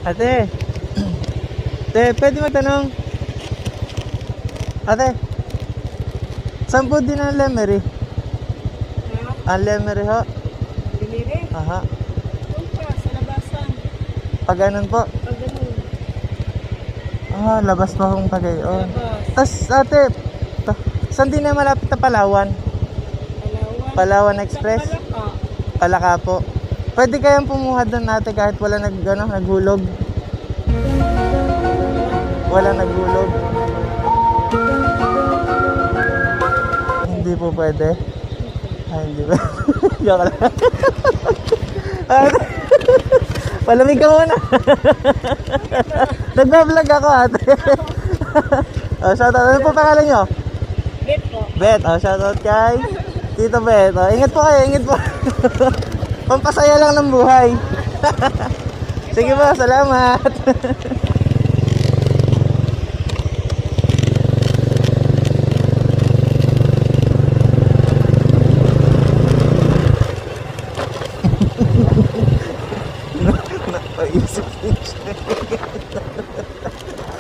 Ate, pwede magtanong? Ate, saan po din ang Lemery? Ang Lemery ho? Binili? Aha. Doon pa, sa labasan. Pag ganun po? Pag ganun. Labas pa kong Cagayon. Labas. Tas ate, saan din na malapit na Palawan? Palawan Express? Sa Palaka. Palaka po. Pwede kayang pumuha doon ate kahit wala naghulog? Wala naghulog? Hindi po pwede. Hindi ba? Joke lang. Palamig ka muna. Nagbablog ako ate. Shoutout. Ano po pangalan nyo? Bet po. Bet. Shoutout kay Tito Bet. Ingat po kayo, ingat po. Pampasaya lang ng buhay. Sige po, salamat. Napaisip din siya.